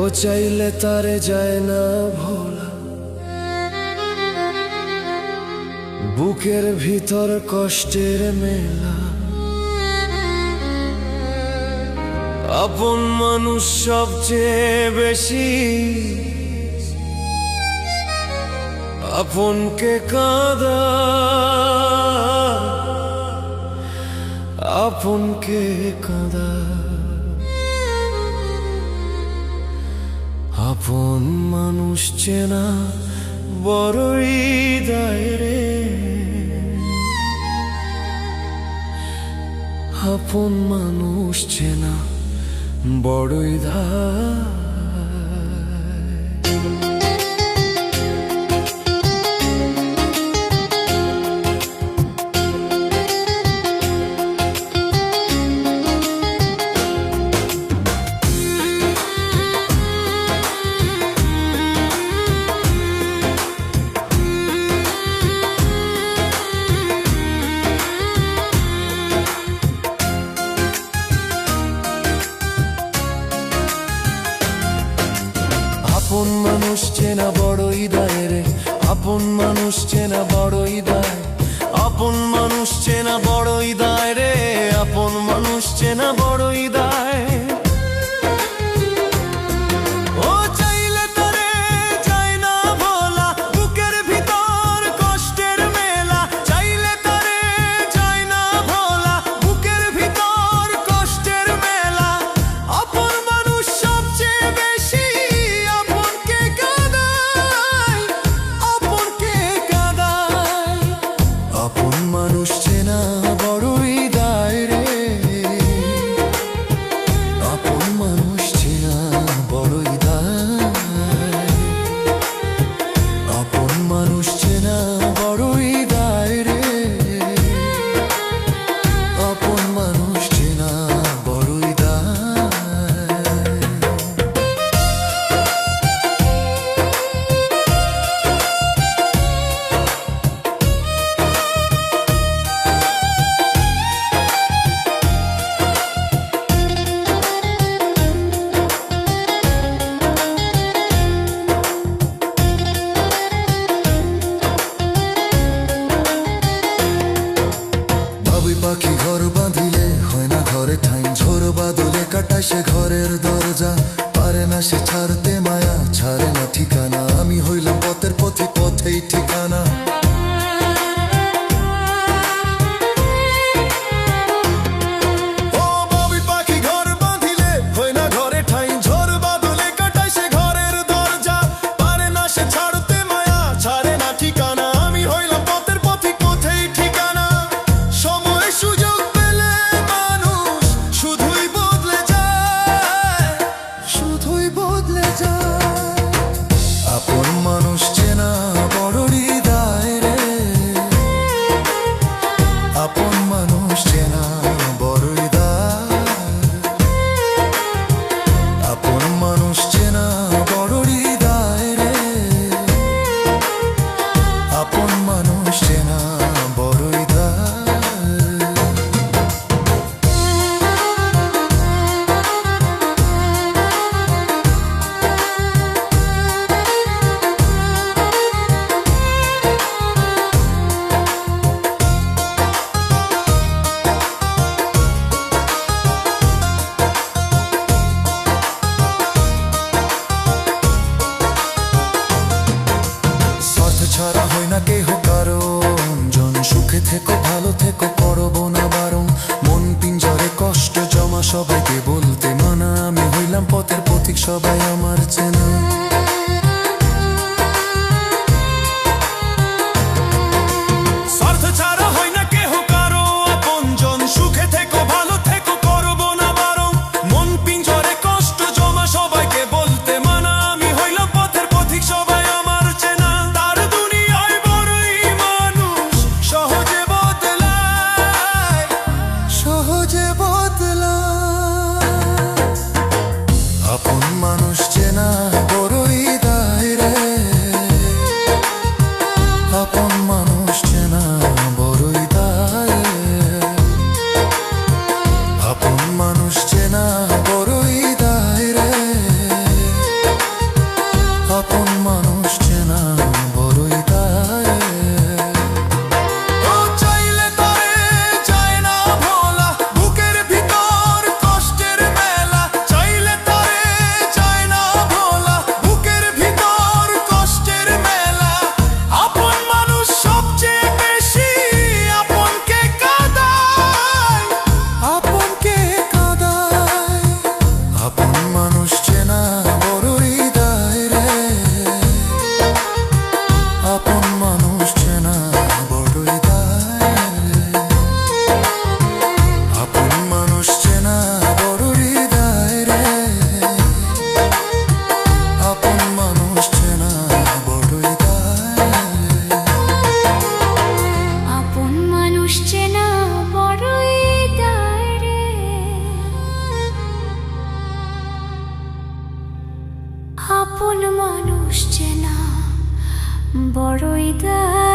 ও চাইলে তারে যায় না ভোলা, বুকের ভিতর কষ্টের মেলা। আপন মানুষ সবচেয়ে বেশি আপনকে কাঁদা, আপনকে কাঁদা। আপন মানুষ চেনা বড়ই দায় রে, আপন মানুষ চেনা বড়ই দায়। আপন মানুষ চেনা বড়ই দায় রে, আপন মানুষ চেনা বড়ই দায়। আপন মানুষ চেনা বড়ই দায় রে, আপন মানুষ চেনা বড়ই দায়। ও চাইলে তারে যায় না ভোলা, বুকের ভিতর কষ্টের মেলা। চাইলে তারে যায় না ভোলা, বুকের ভিতর কষ্টের মেলা। আপন মানুষ সবচেয়ে বেশি আপনকে কাঁদায়, আপনকে কাঁদায়। আপন মানুষ চেনা বড়ই দায় রে, আপন মানুষ চেনা বড়ই দায়। আপন মানুষ চেনা বড়ই দায় রে, আপন মানুষ চেনা বড়ই দায়। পাখি ঘর বাঁধিলে হয় না ঘরে ঠাই, ঝোর বাদলে কাটায় সে ঘরের দরজা। পারে না সে ছাড়তে মায়া, ছাড়ে না ঠিকানা। আমি হইলাম পথের পথে, পথেই ঠিকানা। আপন মানুষ চেনা বড়ই দায় রে, আপন মানুষ চেনা বড়ই দায়। আপন মানুষ চেনা বড়ই দায় রে, আপন মানুষ চেনা বড়ই দায়। ছাড়া হয় না কেহ কারণ, জন সুখে থেকো ভালো থেকো করবো না বারণ। মন পিঞ্জরে কষ্ট জমা সবাইকে বলতে মানা, আমি হইলাম পথের পথিক সবাই আমার চেনা। আপন মানুষ চেনা বড়ই দায় রে, আপন মানুষ চেনা বড়ই দায়। আপন মানুষ চেনা বড়ই দায় রে, মানুষ চেনা বড়ই দায় রে, আপন মানুষ চেনা বড়ই দায় রে, আপন মানুষ চেনা বড়ই দায় রে, আপন মানুষ চেনা বড়ই দায় রে, আপন মানুষ চেনা বড়ই দায় রে, আপন মানুষ চেনা বড়ই দায়।